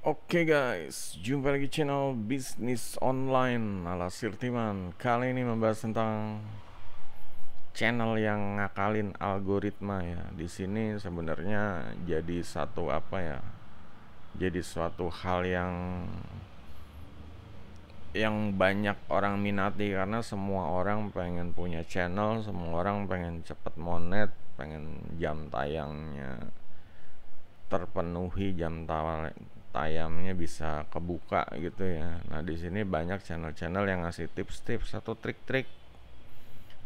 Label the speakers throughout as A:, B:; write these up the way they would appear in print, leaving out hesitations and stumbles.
A: Oke guys, jumpa lagi channel bisnis online ala Sirtiman. Kali ini membahas tentang channel yang ngakalin algoritma ya. Di sini sebenarnya jadi satu apa ya? Jadi suatu hal yang banyak orang minati karena semua orang pengen punya channel, semua orang pengen cepet monet, pengen jam tayangnya terpenuhi, tayangnya bisa kebuka gitu ya. Nah, di sini banyak channel-channel yang ngasih tips-tips atau trik-trik.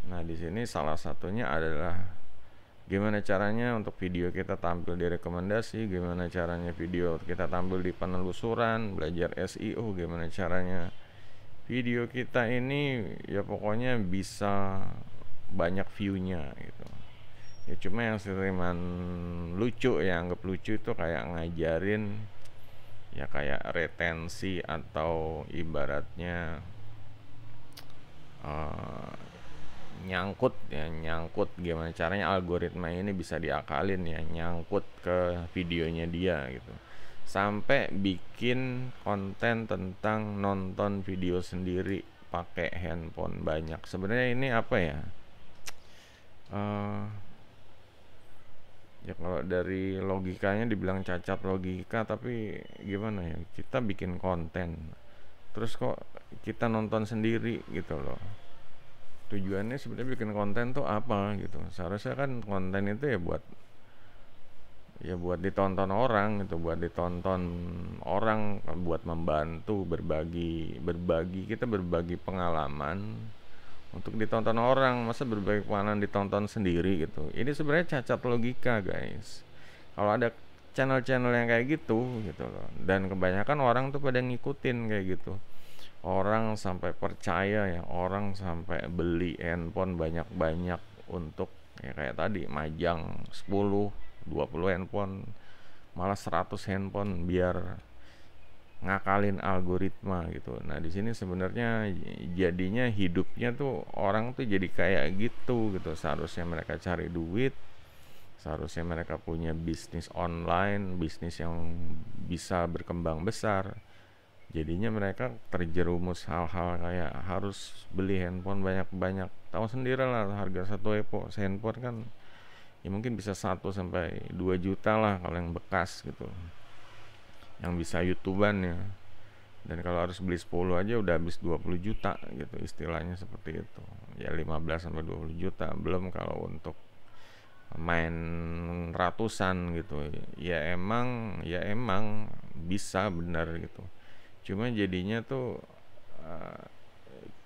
A: Nah, di sini salah satunya adalah gimana caranya untuk video kita tampil di rekomendasi, gimana caranya video kita tampil di penelusuran, belajar SEO, gimana caranya video kita ini ya pokoknya bisa banyak view-nya gitu. Ya cuma yang sering lucu ya, anggap lucu itu kayak ngajarin ya kayak retensi atau ibaratnya uh, nyangkut gimana caranya algoritma ini bisa diakalin ya, nyangkut ke videonya dia gitu, sampai bikin konten tentang nonton video sendiri pakai handphone banyak. Sebenarnya ini apa ya, uh, ya kalau dari logikanya dibilang cacat logika, tapi gimana ya, kita bikin konten terus kok kita nonton sendiri gitu loh. Tujuannya sebenarnya bikin konten tuh apa gitu. Seharusnya kan konten itu ya buat ditonton orang gitu, buat ditonton orang, buat membantu berbagi kita berbagi pengalaman untuk ditonton orang. Masa berbagi pengalaman ditonton sendiri gitu, ini sebenarnya cacat logika guys. Kalau ada channel-channel yang kayak gitu loh, dan kebanyakan orang tuh pada ngikutin kayak gitu, orang sampai percaya ya, orang sampai beli handphone banyak-banyak untuk ya kayak tadi majang 10 20 handphone, malah 100 handphone biar ngakalin algoritma gitu. Nah, di sini sebenarnya jadinya hidupnya tuh orang tuh jadi kayak gitu. Seharusnya mereka cari duit, seharusnya mereka punya bisnis online, bisnis yang bisa berkembang besar. Jadinya mereka terjerumus hal-hal kayak harus beli handphone banyak-banyak. Tahu sendiri lah harga satu handphone kan ya mungkin bisa 1 sampai 2 juta lah kalau yang bekas gitu, yang bisa youtuban ya. Dan kalau harus beli 10 aja udah habis 20 juta gitu, istilahnya seperti itu ya, 15 sampai 20 juta. Belum kalau untuk main ratusan gitu. Ya emang bisa benar gitu, cuma jadinya tuh uh,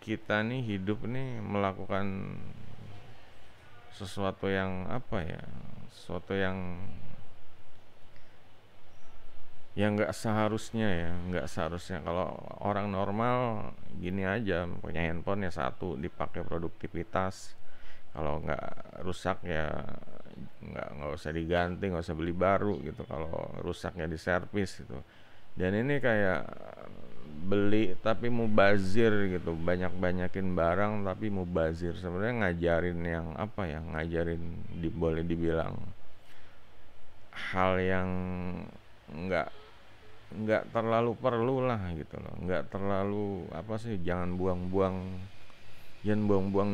A: kita nih hidup nih melakukan sesuatu yang apa ya, sesuatu yang nggak seharusnya. Kalau orang normal gini aja, punya handphone ya satu dipakai produktivitas, kalau nggak rusak ya nggak usah diganti, nggak usah beli baru gitu, kalau rusaknya diservis gitu. Dan ini kayak beli tapi mubazir gitu, banyakin barang tapi mubazir. Sebenarnya ngajarin yang apa ya, ngajarin boleh dibilang hal yang nggak nggak terlalu perlu lah gitu loh, nggak terlalu apa sih, jangan buang-buang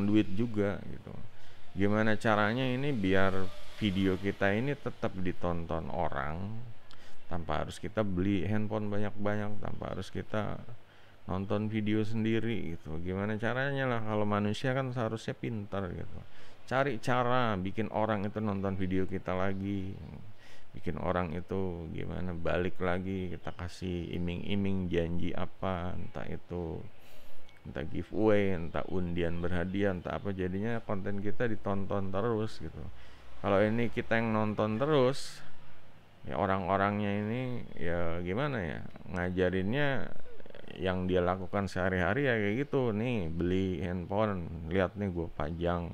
A: duit juga gitu. Gimana caranya ini biar video kita ini tetap ditonton orang tanpa harus kita beli handphone banyak-banyak, tanpa harus kita nonton video sendiri gitu. Gimana caranya lah, kalau manusia kan seharusnya pintar gitu, cari cara bikin orang itu nonton video kita lagi, bikin orang itu gimana balik lagi, kita kasih iming-iming janji apa, entah giveaway, entah undian berhadiah, entah apa, jadinya konten kita ditonton terus gitu. Kalau ini kita yang nonton terus, ya orang-orangnya ini ya gimana ya, ngajarinnya yang dia lakukan sehari-hari ya kayak gitu nih, beli handphone, lihat nih gue pajang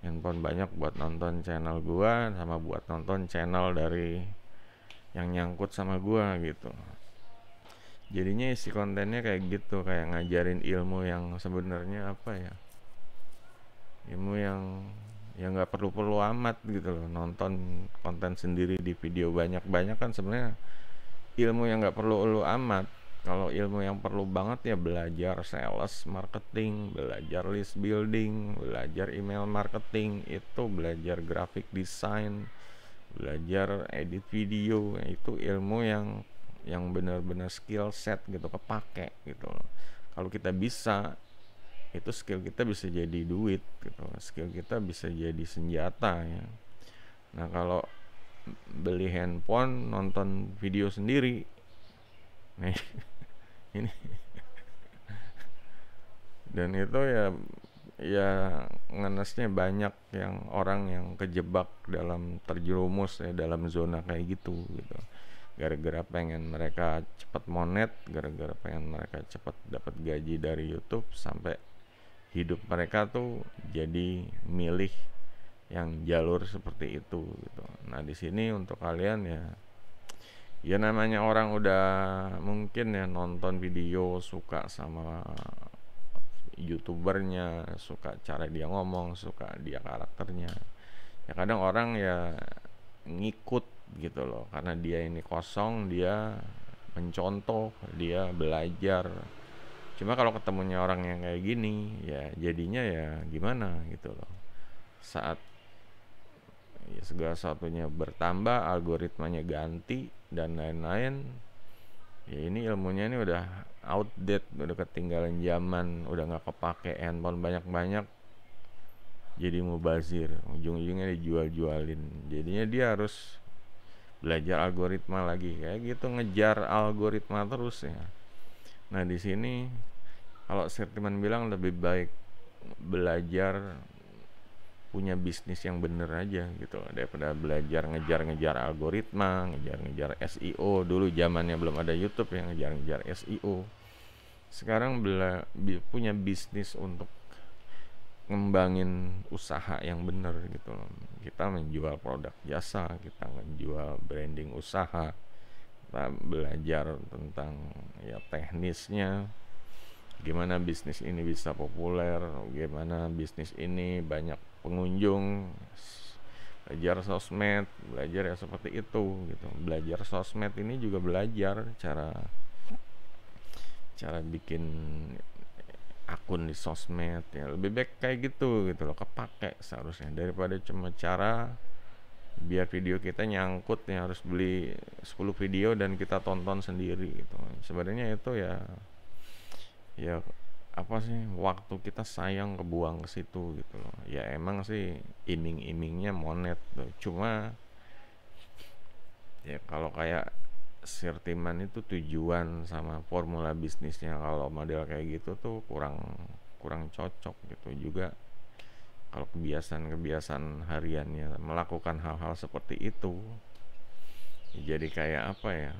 A: handphone banyak buat nonton channel gua, sama buat nonton channel dari yang nyangkut sama gua gitu. Jadinya isi kontennya kayak gitu, kayak ngajarin ilmu yang sebenarnya apa ya, ilmu yang nggak perlu-perlu amat gitu loh. Nonton konten sendiri di video banyak-banyak kan sebenarnya ilmu yang nggak perlu lu amat. Kalau ilmu yang perlu banget ya belajar sales, marketing, belajar list building, belajar email marketing, itu belajar graphic design, belajar edit video. Itu ilmu yang benar-benar skill set gitu, kepake gitu loh. Kalau kita bisa, itu skill kita bisa jadi duit gitu, skill kita bisa jadi senjata ya. Nah kalau beli handphone, nonton video sendiri, nah ini, dan itu ya ngenesnya banyak yang orang yang kejebak dalam terjerumus ya dalam zona kayak gitu gitu, gara-gara pengen mereka cepat monet, gara-gara pengen mereka cepat dapat gaji dari YouTube, sampai hidup mereka tuh jadi milih yang jalur seperti itu gitu. Nah di sini untuk kalian ya namanya orang udah mungkin ya nonton video, suka sama youtubernya, suka cara dia ngomong, suka dia karakternya, ya kadang orang ya ngikut gitu loh, karena dia ini kosong, dia mencontoh, dia belajar. Cuma kalau ketemunya orang yang kayak gini ya jadinya ya gimana gitu loh, saat ya segala sesuatunya bertambah, algoritmanya ganti dan lain-lain, ya ini ilmunya ini udah outdated, udah ketinggalan zaman, udah nggak kepake, handphone banyak-banyak jadi mubazir, ujung-ujungnya dijual-jualin, jadinya dia harus belajar algoritma lagi kayak gitu, ngejar algoritma terus ya. Nah di sini kalau Sirtiman bilang lebih baik belajar punya bisnis yang bener aja gitu daripada belajar ngejar-ngejar algoritma, ngejar-ngejar SEO. Dulu zamannya belum ada YouTube yang ngejar-ngejar SEO. Sekarang punya bisnis untuk ngembangin usaha yang bener gitu loh. Kita menjual produk jasa, kita menjual branding usaha, kita belajar tentang ya teknisnya, gimana bisnis ini bisa populer, gimana bisnis ini banyak pengunjung, belajar sosmed, belajar ya seperti itu gitu. Belajar sosmed ini juga belajar cara bikin akun di sosmed ya, lebih baik kayak gitu gitu loh, kepake seharusnya, daripada cuma cara biar video kita nyangkut ya harus beli 10 video dan kita tonton sendiri gitu. Sebenarnya itu ya apa sih, waktu kita sayang kebuang ke situ gitu loh. Ya emang sih iming-imingnya monet tuh. Cuma ya kalau kayak Sirtiman itu tujuan sama formula bisnisnya kalau model kayak gitu tuh kurang kurang cocok gitu juga. Kalau kebiasaan-kebiasaan hariannya melakukan hal-hal seperti itu, ya jadi kayak apa ya?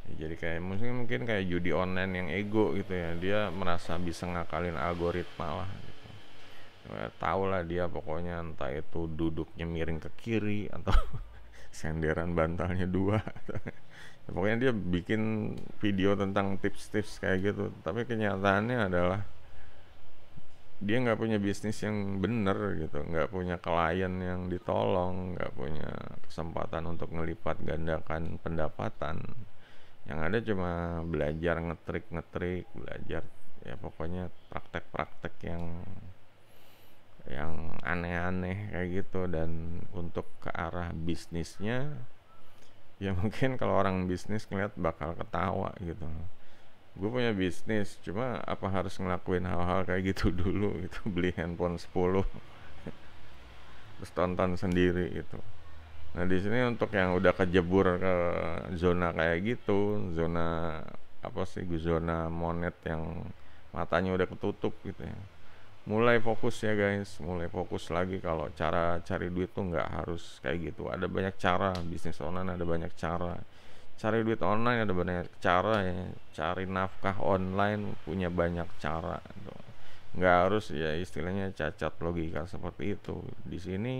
A: Ya jadi kayak mungkin kayak judi online yang ego gitu ya, dia merasa bisa ngakalin algoritma lah gitu. Ya, tahu lah dia pokoknya entah itu duduknya miring ke kiri atau senderan bantalnya dua. Ya, pokoknya dia bikin video tentang tips-tips kayak gitu, tapi kenyataannya adalah dia nggak punya bisnis yang bener gitu, nggak punya klien yang ditolong, nggak punya kesempatan untuk ngelipat gandakan pendapatan. Yang ada cuma belajar ngetrik, belajar ya pokoknya praktek-praktek yang aneh-aneh kayak gitu. Dan untuk ke arah bisnisnya ya mungkin kalau orang bisnis ngeliat bakal ketawa gitu, gue punya bisnis cuma apa harus ngelakuin hal-hal kayak gitu dulu gitu, beli handphone 10 terus tonton sendiri gitu. Nah di sini untuk yang udah kejebur ke zona kayak gitu, zona apa sih, zona monet yang matanya udah ketutup gitu ya, mulai fokus ya guys, mulai fokus lagi. Kalau cara cari duit tuh nggak harus kayak gitu, ada banyak cara. Bisnis online ada banyak cara, cari duit online ada banyak cara ya, cari nafkah online punya banyak cara gitu. Nggak harus ya istilahnya cacat logika seperti itu. Di sini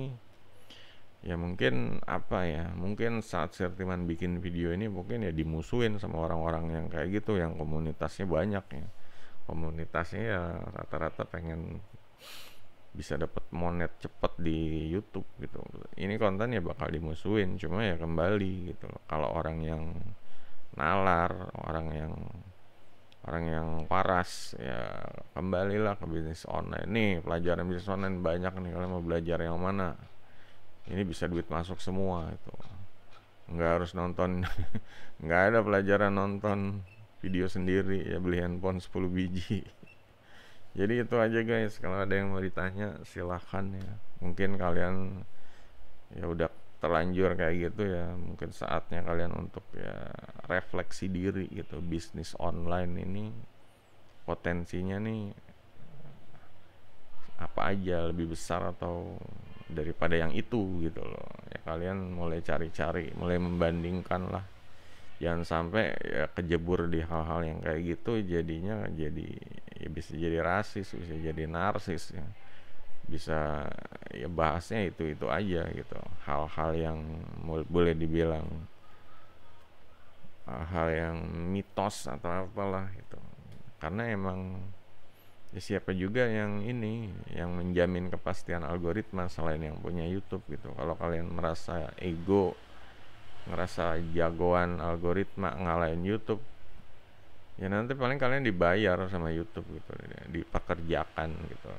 A: ya mungkin apa ya, mungkin saat Sirtiman bikin video ini mungkin ya dimusuhin sama orang-orang yang kayak gitu, yang komunitasnya banyak ya, komunitasnya ya rata-rata pengen bisa dapat monet cepet di YouTube gitu. Ini konten ya bakal dimusuhin, cuma ya kembali gitu loh. Kalau orang yang nalar, orang yang waras ya kembalilah ke bisnis online. Nih pelajaran bisnis online banyak nih, kalian mau belajar yang mana? Ini bisa duit masuk semua itu. Nggak harus nonton, nggak ada pelajaran nonton video sendiri ya, beli handphone 10 biji. Jadi itu aja guys, kalau ada yang mau ditanya silahkan ya. Mungkin kalian ya udah terlanjur kayak gitu ya, mungkin saatnya kalian untuk ya refleksi diri gitu. Bisnis online ini potensinya nih apa aja, lebih besar atau daripada yang itu gitu loh ya. Kalian mulai cari-cari, mulai membandingkan lah, jangan sampai ya kejebur di hal-hal yang kayak gitu, jadinya jadi ya bisa jadi rasis, bisa jadi narsis ya, bisa ya bahasnya itu aja gitu, hal-hal yang boleh dibilang hal yang mitos atau apalah gitu. Karena emang ya siapa juga yang ini yang menjamin kepastian algoritma selain yang punya YouTube gitu. Kalau kalian merasa ego, ngerasa jagoan algoritma ngalahin YouTube, ya nanti paling kalian dibayar sama YouTube gitu, dipekerjakan gitu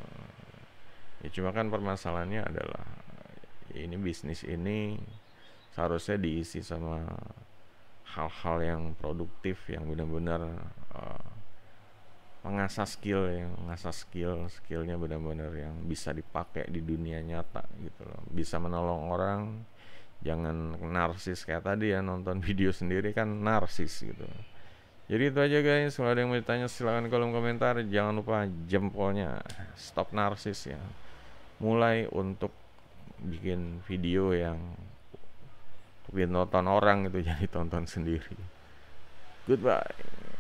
A: ya. Cuma kan permasalahannya adalah ini bisnis ini seharusnya diisi sama hal-hal yang produktif, yang benar-benar uh, mengasah skill, yang mengasah skillnya benar-benar yang bisa dipakai di dunia nyata gitu loh, bisa menolong orang. Jangan narsis kayak tadi ya, nonton video sendiri kan narsis gitu. Jadi itu aja guys, kalau ada yang mau ditanya silahkan kolom komentar. Jangan lupa jempolnya, stop narsis ya, mulai untuk bikin video yang bikin nonton orang itu jadi tonton sendiri. Goodbye.